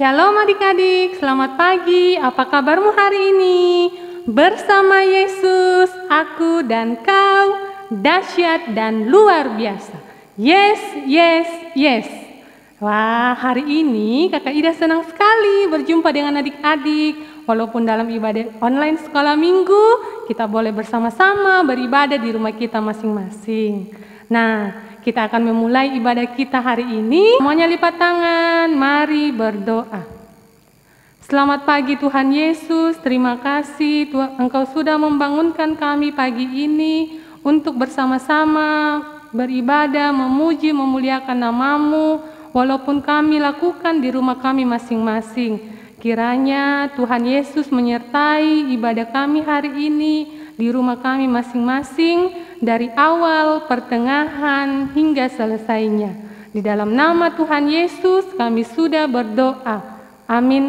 Shalom adik-adik, selamat pagi. Apa kabarmu hari ini? Bersama Yesus, aku dan kau dahsyat dan luar biasa. Yes, yes, yes. Wah, hari ini Kakak Ida senang sekali berjumpa dengan adik-adik. Walaupun dalam ibadah online sekolah minggu, kita boleh bersama-sama beribadah di rumah kita masing-masing. Nah, kita akan memulai ibadah kita hari ini. Semuanya lipat tangan, mari berdoa. Selamat pagi Tuhan Yesus, terima kasih Tuhan Engkau sudah membangunkan kami pagi ini untuk bersama-sama beribadah, memuji, memuliakan nama-Mu, walaupun kami lakukan di rumah kami masing-masing. Kiranya Tuhan Yesus menyertai ibadah kami hari ini di rumah kami masing-masing, dari awal, pertengahan, hingga selesainya. Di dalam nama Tuhan Yesus kami sudah berdoa. Amin.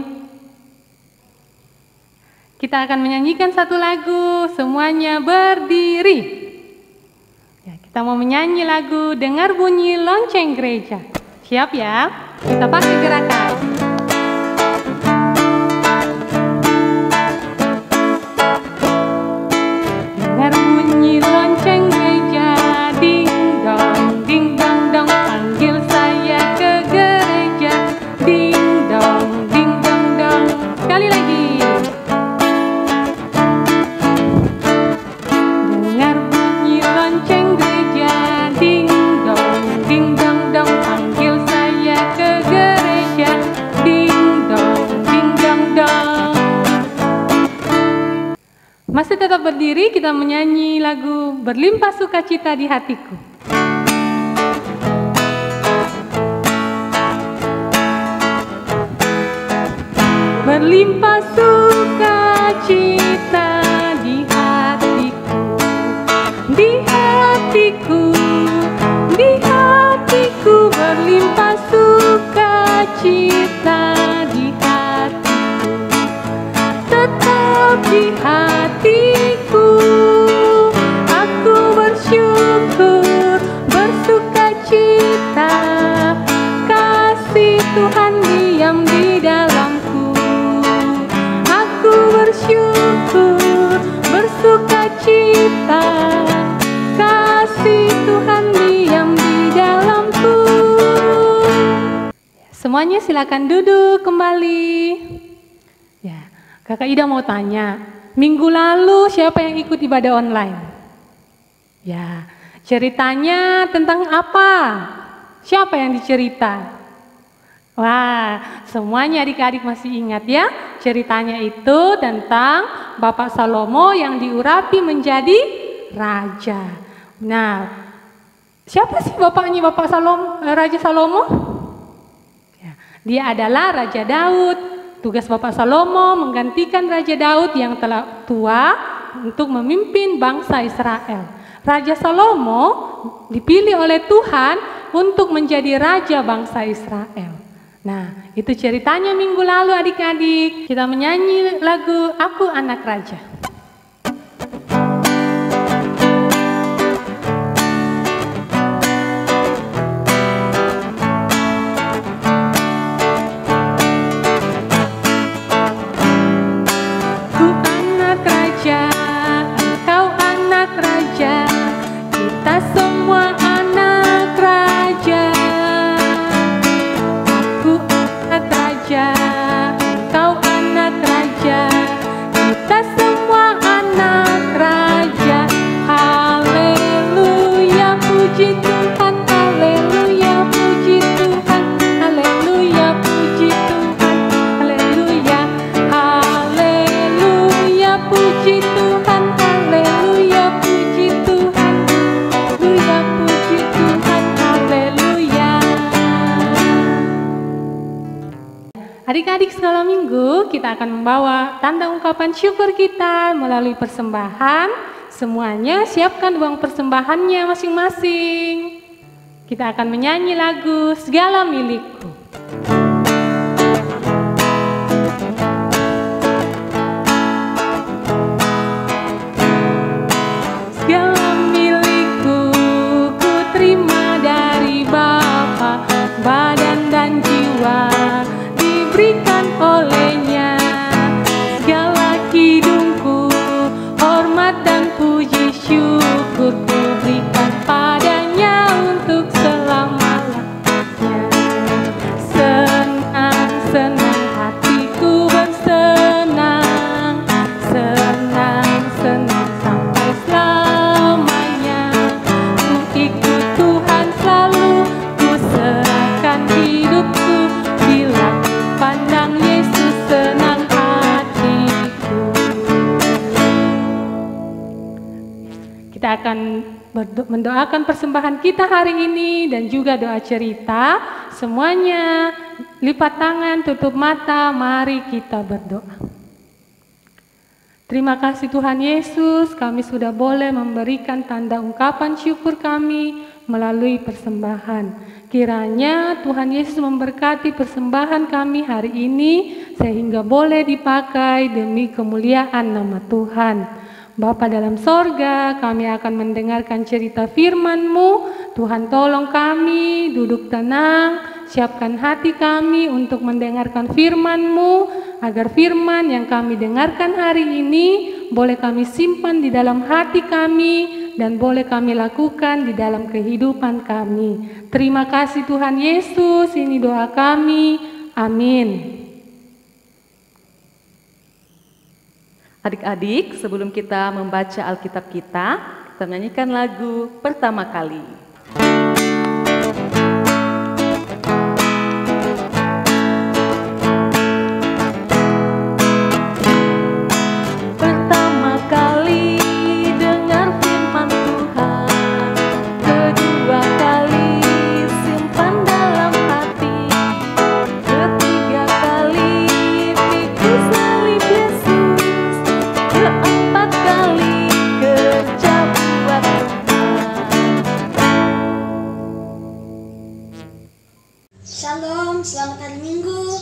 Kita akan menyanyikan satu lagu, semuanya berdiri. Ya, kita mau menyanyi lagu Dengar Bunyi Lonceng Gereja. Siap ya? Kita pakai gerakan. Dengar bunyi lonceng gereja, ding dong dong, panggil saya ke gereja, ding dong dong. Sekali lagi. Dengar bunyi lonceng gereja, ding dong, panggil saya ke gereja, ding dong. Masih tetap berdiri, kita menyanyi lagu Berlimpah Sukacita di Hatiku. Berlimpah sukacita di hatiku, di hatiku, di hatiku, berlimpah sukacita di hatiku, tetap di hatiku. Aku bersyukur, bersukacita, kasih Tuhan diam di dalamku. Aku bersyukur, bersukacita, kasih Tuhan diam di dalamku. Semuanya silakan duduk kembali. Ya, Kakak Ida mau tanya, minggu lalu siapa yang ikut ibadah online? Ya, ceritanya tentang apa? Siapa yang dicerita? Wah, semuanya adik-adik masih ingat ya? Ceritanya itu tentang Bapak Salomo yang diurapi menjadi raja. Nah, siapa sih bapaknya Bapak Salomo, Raja Salomo? Ya, dia adalah Raja Daud. Tugas Bapak Salomo menggantikan Raja Daud yang telah tua untuk memimpin bangsa Israel. Raja Salomo dipilih oleh Tuhan untuk menjadi raja bangsa Israel. Nah, itu ceritanya minggu lalu adik-adik. Kita menyanyi lagu Aku Anak Raja. Adik-adik sekolah minggu, kita akan membawa tanda ungkapan syukur kita melalui persembahan. Semuanya siapkan uang persembahannya masing-masing. Kita akan menyanyi lagu Segala Milikku. Segala milikku ku terima dari Bapa, badan dan jiwa diberikan akan mendoakan persembahan kita hari ini dan juga doa cerita. Semuanya lipat tangan, tutup mata, mari kita berdoa. Terima kasih Tuhan Yesus, kami sudah boleh memberikan tanda ungkapan syukur kami melalui persembahan. Kiranya Tuhan Yesus memberkati persembahan kami hari ini sehingga boleh dipakai demi kemuliaan nama Tuhan. Bapa dalam sorga, kami akan mendengarkan cerita firman-Mu. Tuhan tolong kami duduk tenang, siapkan hati kami untuk mendengarkan firman-Mu, agar firman yang kami dengarkan hari ini boleh kami simpan di dalam hati kami dan boleh kami lakukan di dalam kehidupan kami. Terima kasih Tuhan Yesus, ini doa kami. Amin. Adik-adik, sebelum kita membaca Alkitab kita nyanyikan lagu pertama kali. Shalom, selamat hari Minggu.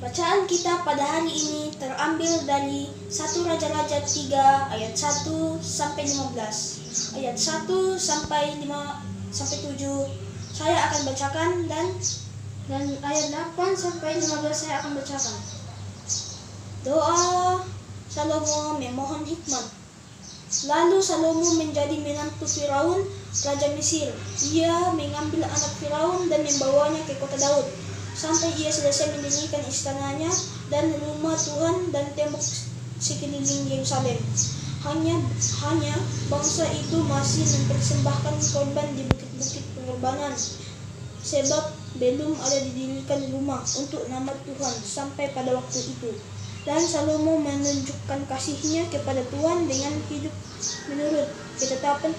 Bacaan kita pada hari ini terambil dari 1 Raja-Raja 3 ayat 1 sampai 15. Ayat 1 sampai 5 sampai 7 saya akan bacakan dan ayat 8 sampai 15 saya akan bacakan. Doa Salomo memohon hikmat. Lalu Salomo menjadi menantu Firaun, raja Mesir. Ia mengambil anak Firaun dan membawanya ke kota Daud, sampai ia selesai mendirikan istananya dan rumah Tuhan dan tembok sekeliling Yerusalem. Hanya bangsa itu masih mempersembahkan korban di bukit-bukit pengorbanan, sebab belum ada didirikan rumah untuk nama Tuhan sampai pada waktu itu. Dan Salomo menunjukkan kasihnya kepada Tuhan dengan hidup menurut ketetapan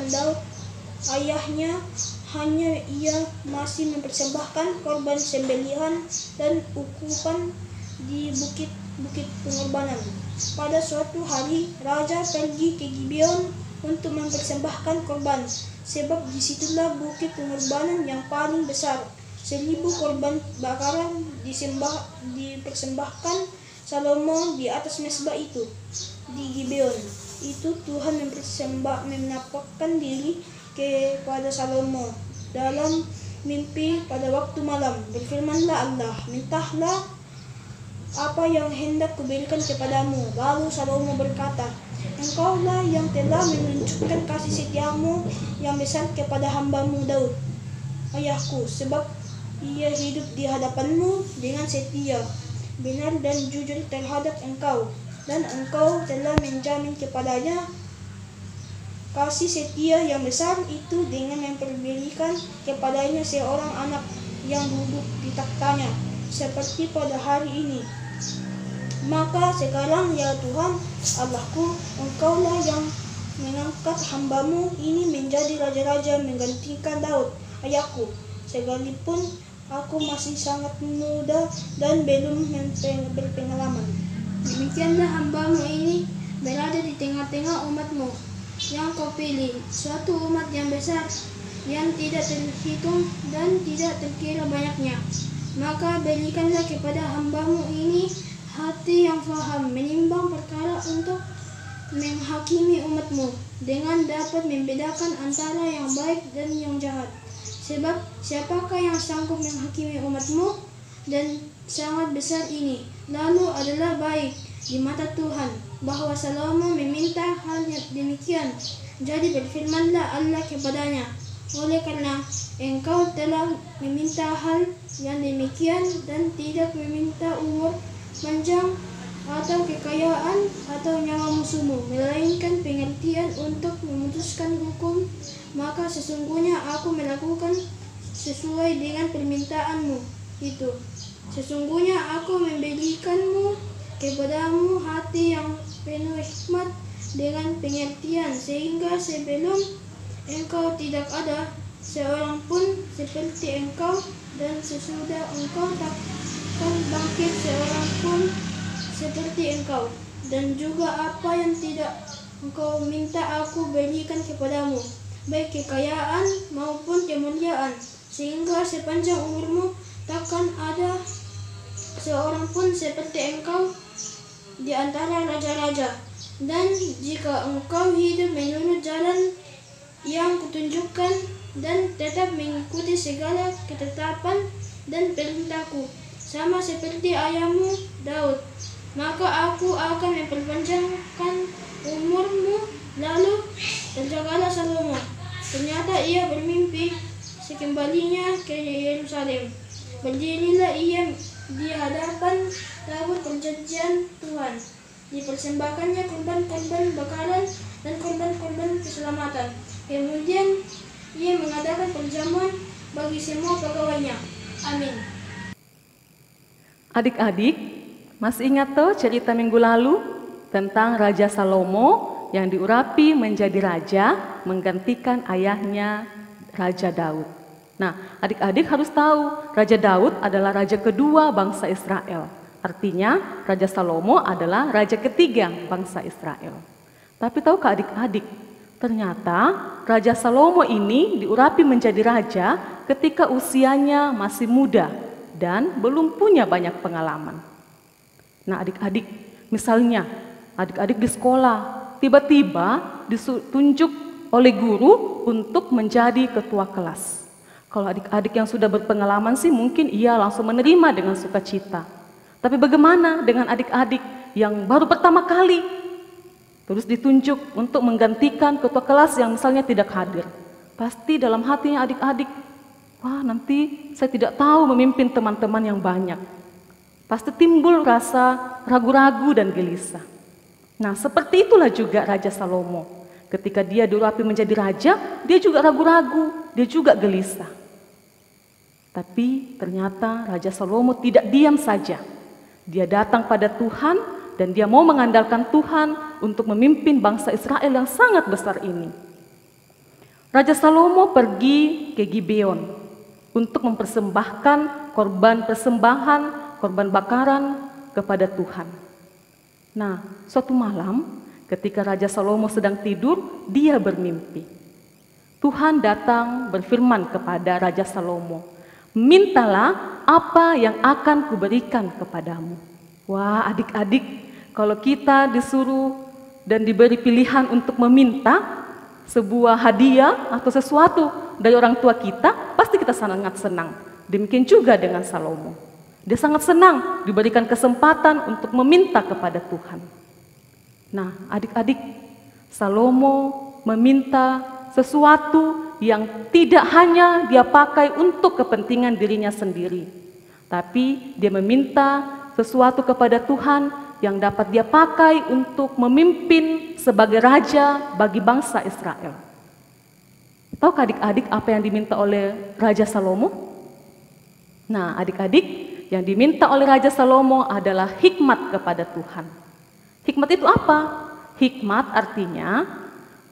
Daud ayahnya. Hanya ia masih mempersembahkan korban sembelihan dan ukupan di bukit-bukit pengorbanan. Pada suatu hari raja pergi ke Gibeon untuk mempersembahkan korban, sebab disitulah bukit pengorbanan yang paling besar. 1000 korban bakaran dipersembahkan Salomo di atas mezbah itu di Gibeon. Itu Tuhan menampakkan diri kepada Salomo dalam mimpi pada waktu malam. Berfirmanlah Allah, mintalah apa yang hendak kuberikan kepadamu. Lalu Salomo berkata, Engkaulah yang telah menunjukkan kasih setiamu yang besar kepada hambamu Daud, ayahku, sebab ia hidup di hadapanmu dengan setia, benar dan jujur terhadap engkau, dan engkau telah menjamin kepadanya kasih setia yang besar itu dengan memperberikan kepadanya seorang anak yang duduk di taktanya, seperti pada hari ini. Maka sekarang ya Tuhan Allahku, engkaulah yang mengangkat hambamu ini menjadi raja-raja menggantikan Daud, ayahku, sekalipun aku masih sangat muda dan belum berpengalaman. Demikianlah hambamu ini berada di tengah-tengah umatmu yang kau pilih, suatu umat yang besar, yang tidak terhitung dan tidak terkira banyaknya. Maka berikanlah kepada hambamu ini hati yang faham menimbang perkara untuk menghakimi umatmu, dengan dapat membedakan antara yang baik dan yang jahat. Sebab siapakah yang sanggup menghakimi umatmu? Dan sangat besar ini lalu adalah baik di mata Tuhan, bahwa Salomo meminta hal yang demikian. Jadi berfirmanlah Allah kepadanya, oleh karena engkau telah meminta hal yang demikian dan tidak meminta umur panjang atau kekayaan atau nyawa musuhmu, melainkan pengertian untuk memutuskan hukum, maka sesungguhnya aku melakukan sesuai dengan permintaanmu itu. Sesungguhnya aku memberikanmu kepadamu hati yang penuh hikmat dengan pengertian, sehingga sebelum engkau tidak ada seorang pun seperti engkau, dan sesudah engkau takkan bangkit seorang pun seperti engkau. Dan juga apa yang tidak engkau minta aku berikan kepadamu, baik kekayaan maupun kemuliaan, sehingga sepanjang umurmu takkan ada seorang pun seperti engkau di antara raja-raja. Dan jika engkau hidup menurut jalan yang kutunjukkan dan tetap mengikuti segala ketetapan dan perintahku, sama seperti ayahmu Daud, maka aku akan memperpanjangkan umurmu. Lalu terjagalah Salomo. Ternyata ia bermimpi sekembalinya ke Yerusalem. Berdirilah ia di hadapan tabut perjanjian Tuhan. Dipersembahkannya korban-korban bakaran dan korban-korban keselamatan. Kemudian ia mengadakan perjamuan bagi semua pegawainya. Amin. Adik-adik, masih ingat tuh cerita minggu lalu tentang Raja Salomo yang diurapi menjadi raja menggantikan ayahnya Raja Daud. Nah, adik-adik harus tahu Raja Daud adalah raja kedua bangsa Israel. Artinya Raja Salomo adalah raja ketiga bangsa Israel. Tapi tahukah adik-adik, ternyata Raja Salomo ini diurapi menjadi raja ketika usianya masih muda dan belum punya banyak pengalaman. Nah adik-adik, misalnya adik-adik di sekolah tiba-tiba ditunjuk oleh guru untuk menjadi ketua kelas. Kalau adik-adik yang sudah berpengalaman sih mungkin ia langsung menerima dengan sukacita. Tapi bagaimana dengan adik-adik yang baru pertama kali terus ditunjuk untuk menggantikan ketua kelas yang misalnya tidak hadir? Pasti dalam hatinya adik-adik, wah nanti saya tidak tahu memimpin teman-teman yang banyak. Pasti timbul rasa ragu-ragu dan gelisah. Nah seperti itulah juga Raja Salomo. Ketika dia diurapi menjadi raja, dia juga ragu-ragu, dia juga gelisah. Tapi ternyata Raja Salomo tidak diam saja. Dia datang pada Tuhan dan dia mau mengandalkan Tuhan untuk memimpin bangsa Israel yang sangat besar ini. Raja Salomo pergi ke Gibeon untuk mempersembahkan korban persembahan, korban bakaran kepada Tuhan. Nah, suatu malam ketika Raja Salomo sedang tidur, dia bermimpi. Tuhan datang berfirman kepada Raja Salomo, "Mintalah apa yang akan kuberikan kepadamu." Wah, adik-adik, kalau kita disuruh dan diberi pilihan untuk meminta sebuah hadiah atau sesuatu dari orang tua kita, pasti kita sangat senang. Demikian juga dengan Salomo. Dia sangat senang diberikan kesempatan untuk meminta kepada Tuhan. Nah, adik-adik, Salomo meminta sesuatu yang tidak hanya dia pakai untuk kepentingan dirinya sendiri, tapi dia meminta sesuatu kepada Tuhan yang dapat dia pakai untuk memimpin sebagai raja bagi bangsa Israel. Tahukah adik-adik apa yang diminta oleh Raja Salomo? Nah, adik-adik, yang diminta oleh Raja Salomo adalah hikmat kepada Tuhan. Hikmat itu apa? Hikmat artinya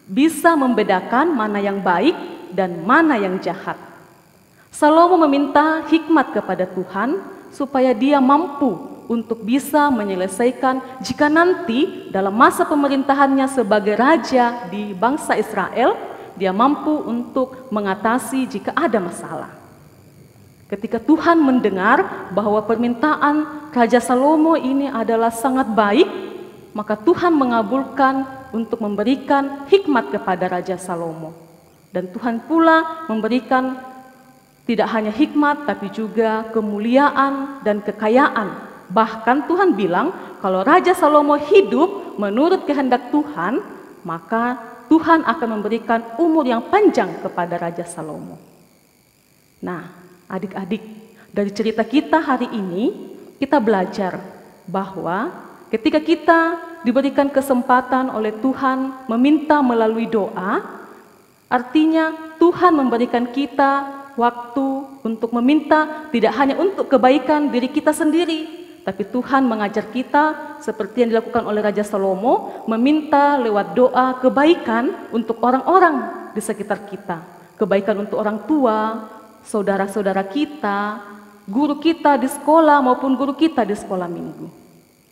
bisa membedakan mana yang baik dan mana yang jahat. Salomo meminta hikmat kepada Tuhan supaya dia mampu untuk bisa menyelesaikan jika nanti dalam masa pemerintahannya sebagai raja di bangsa Israel, dia mampu untuk mengatasi jika ada masalah. Ketika Tuhan mendengar bahwa permintaan Raja Salomo ini adalah sangat baik, maka Tuhan mengabulkan untuk memberikan hikmat kepada Raja Salomo. Dan Tuhan pula memberikan tidak hanya hikmat, tapi juga kemuliaan dan kekayaan. Bahkan Tuhan bilang, kalau Raja Salomo hidup menurut kehendak Tuhan, maka Tuhan akan memberikan umur yang panjang kepada Raja Salomo. Nah, adik-adik, dari cerita kita hari ini, kita belajar bahwa ketika kita diberikan kesempatan oleh Tuhan meminta melalui doa, artinya Tuhan memberikan kita waktu untuk meminta tidak hanya untuk kebaikan diri kita sendiri, tapi Tuhan mengajar kita seperti yang dilakukan oleh Raja Salomo, meminta lewat doa kebaikan untuk orang-orang di sekitar kita. Kebaikan untuk orang tua, saudara-saudara kita, guru kita di sekolah maupun guru kita di sekolah minggu.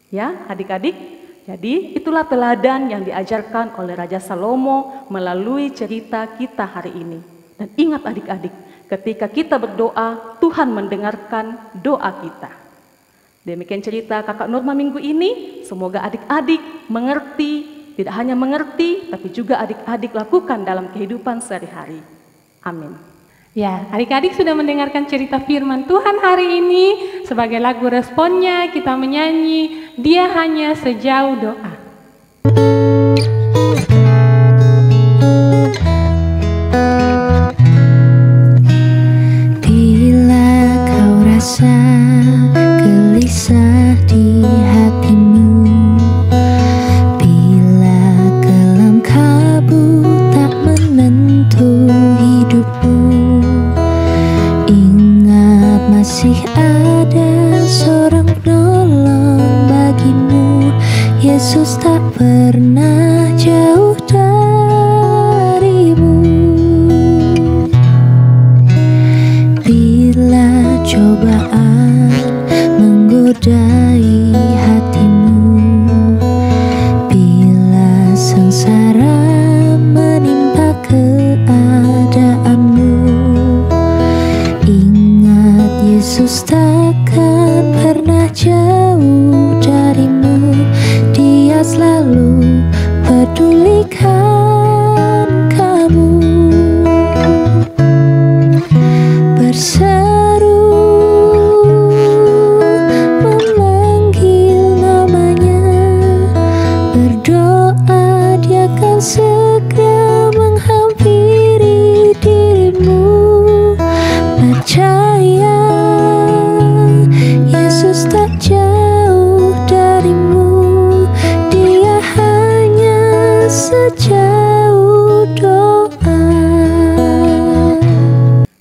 Ya, adik-adik, jadi itulah teladan yang diajarkan oleh Raja Salomo melalui cerita kita hari ini. Dan ingat adik-adik, ketika kita berdoa, Tuhan mendengarkan doa kita. Demikian cerita Kakak Norma minggu ini. Semoga adik-adik mengerti, tidak hanya mengerti, tapi juga adik-adik lakukan dalam kehidupan sehari-hari. Amin. Ya, adik-adik sudah mendengarkan cerita firman Tuhan hari ini. Sebagai lagu responnya kita menyanyi Dia Hanya Sejauh Doa. Bila kau rasa gelisah di hatimu, bila kelam kabut tak menentu hidupmu, ingat masih ada seorang penolong bagimu. Yesus tak pernah jauh darimu. Bila cobaan menggodai hatimu, bila sengsara menimpa keadaanmu, ingat Yesus takkan pernah jauh darimu. Dia selalu pedulikan kamu. Berseru memanggil namanya, berdoa Dia akan segera menghampiri dirimu. Percaya Yesus tak jauh darimu, Dia hanya sejauh doa.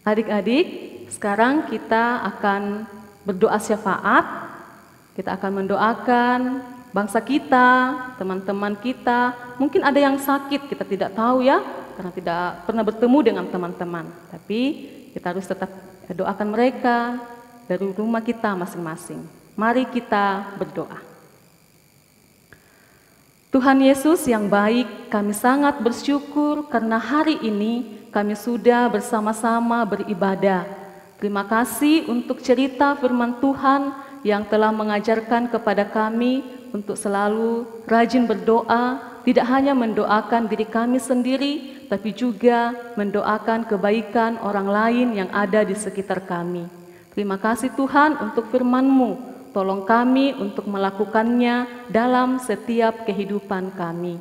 Adik-adik, sekarang kita akan berdoa syafaat. Kita akan mendoakan bangsa kita, teman-teman kita. Mungkin ada yang sakit, kita tidak tahu ya, karena tidak pernah bertemu dengan teman-teman. Tapi kita harus tetap doakan mereka dari rumah kita masing-masing. Mari kita berdoa. Tuhan Yesus yang baik, kami sangat bersyukur karena hari ini kami sudah bersama-sama beribadah. Terima kasih untuk cerita firman Tuhan yang telah mengajarkan kepada kami untuk selalu rajin berdoa, tidak hanya mendoakan diri kami sendiri, tapi juga mendoakan kebaikan orang lain yang ada di sekitar kami. Terima kasih Tuhan untuk firman-Mu. Tolong kami untuk melakukannya dalam setiap kehidupan kami.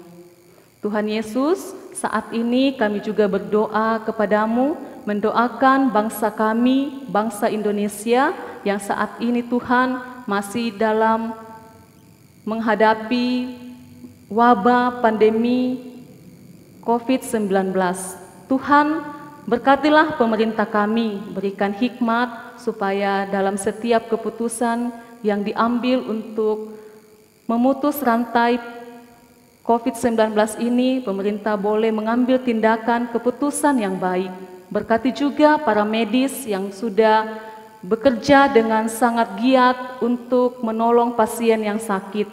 Tuhan Yesus, saat ini kami juga berdoa kepadamu, mendoakan bangsa kami, bangsa Indonesia yang saat ini Tuhan masih dalam menghadapi wabah pandemi COVID-19. Tuhan, berkatilah pemerintah kami, berikan hikmat supaya dalam setiap keputusan yang diambil untuk memutus rantai COVID-19 ini, pemerintah boleh mengambil tindakan keputusan yang baik. Berkati juga para medis yang sudah bekerja dengan sangat giat untuk menolong pasien yang sakit.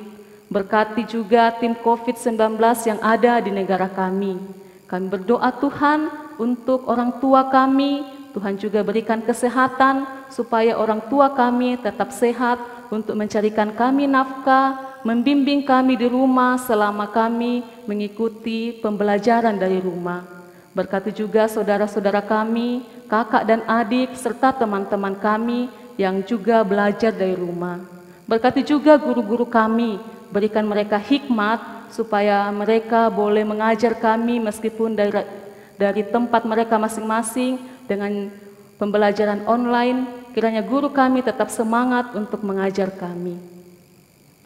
Berkati juga tim COVID-19 yang ada di negara kami. Kami berdoa Tuhan untuk orang tua kami, Tuhan juga berikan kesehatan supaya orang tua kami tetap sehat untuk mencarikan kami nafkah, membimbing kami di rumah selama kami mengikuti pembelajaran dari rumah. Berkati juga saudara-saudara kami, kakak dan adik, serta teman-teman kami yang juga belajar dari rumah. Berkati juga guru-guru kami, berikan mereka hikmat supaya mereka boleh mengajar kami meskipun dari tempat mereka masing-masing dengan pembelajaran online. Kiranya guru kami tetap semangat untuk mengajar kami.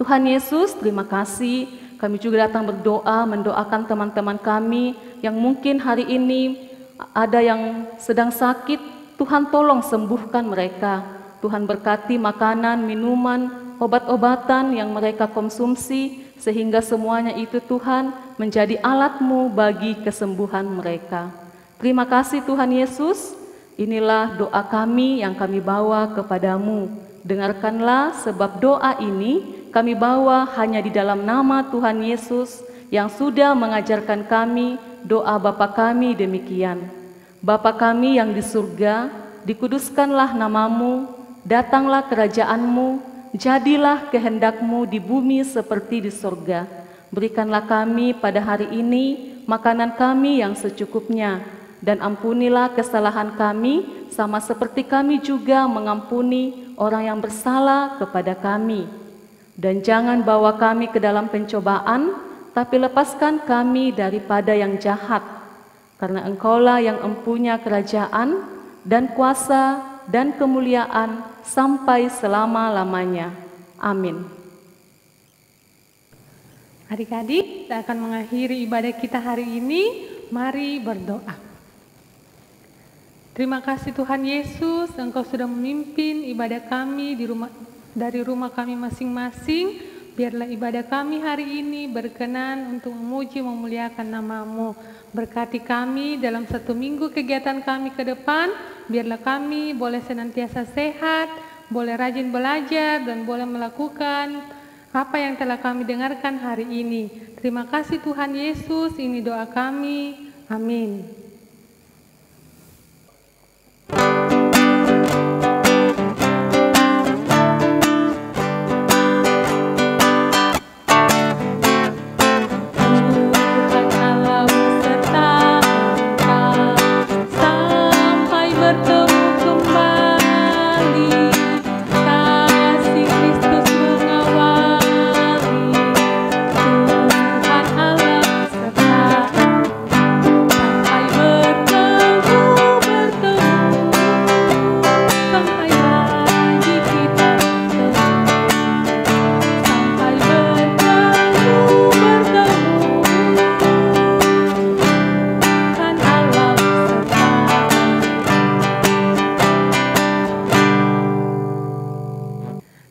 Tuhan Yesus, terima kasih. Kami juga datang berdoa, mendoakan teman-teman kami yang mungkin hari ini ada yang sedang sakit. Tuhan tolong sembuhkan mereka. Tuhan berkati makanan, minuman, obat-obatan yang mereka konsumsi, sehingga semuanya itu Tuhan menjadi alat-Mu bagi kesembuhan mereka. Terima kasih Tuhan Yesus, inilah doa kami yang kami bawa kepadamu. Dengarkanlah, sebab doa ini kami bawa hanya di dalam nama Tuhan Yesus yang sudah mengajarkan kami doa Bapa kami demikian. Bapa kami yang di surga, dikuduskanlah namamu, datanglah kerajaan-Mu, jadilah kehendak-Mu di bumi seperti di surga. Berikanlah kami pada hari ini makanan kami yang secukupnya, dan ampunilah kesalahan kami sama seperti kami juga mengampuni orang yang bersalah kepada kami. Dan jangan bawa kami ke dalam pencobaan, tapi lepaskan kami daripada yang jahat. Karena Engkaulah yang empunya kerajaan dan kuasa dan kemuliaan sampai selama-lamanya. Amin. Adik-adik, kita akan mengakhiri ibadah kita hari ini. Mari berdoa. Terima kasih Tuhan Yesus, Engkau sudah memimpin ibadah kami dari rumah kami masing-masing. Biarlah ibadah kami hari ini berkenan untuk memuji memuliakan nama-Mu. Berkati kami dalam 1 minggu kegiatan kami ke depan. Biarlah kami boleh senantiasa sehat, boleh rajin belajar, dan boleh melakukan apa yang telah kami dengarkan hari ini. Terima kasih Tuhan Yesus, ini doa kami. Amin.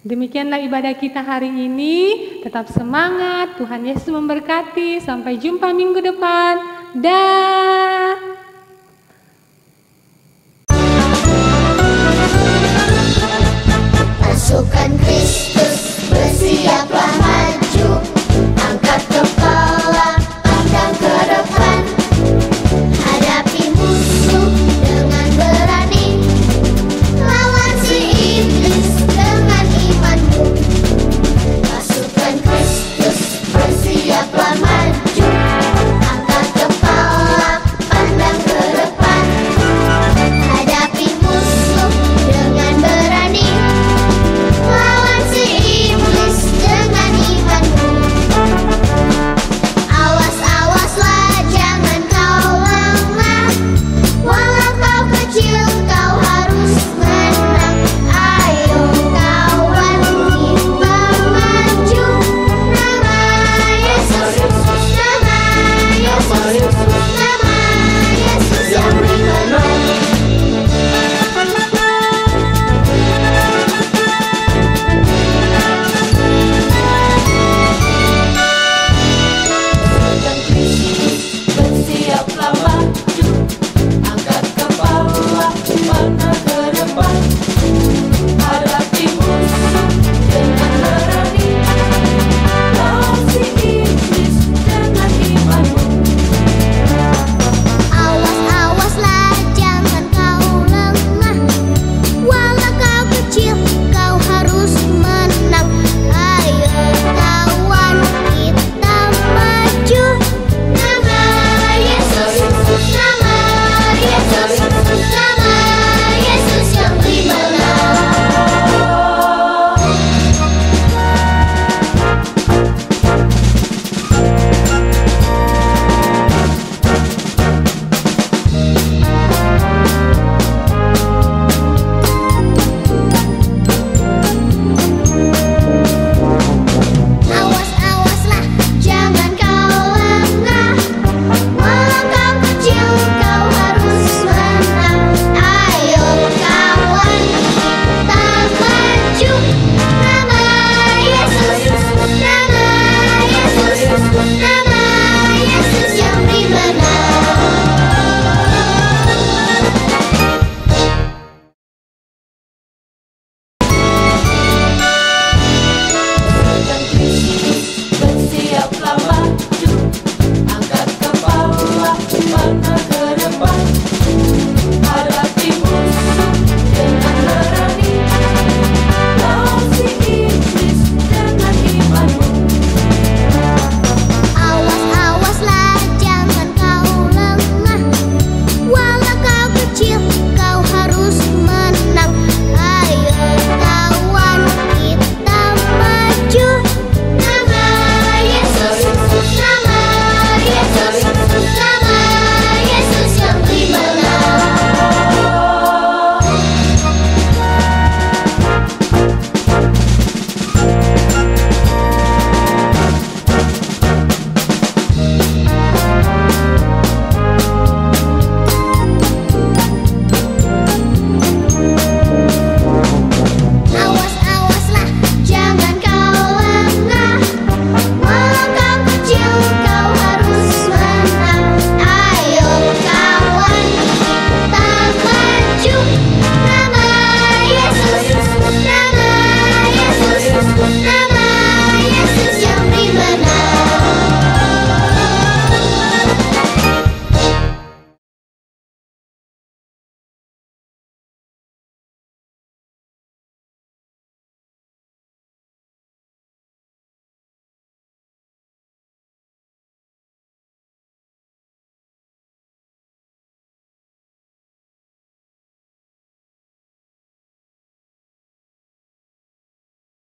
Demikianlah ibadah kita hari ini. Tetap semangat, Tuhan Yesus memberkati. Sampai jumpa minggu depan. Dah.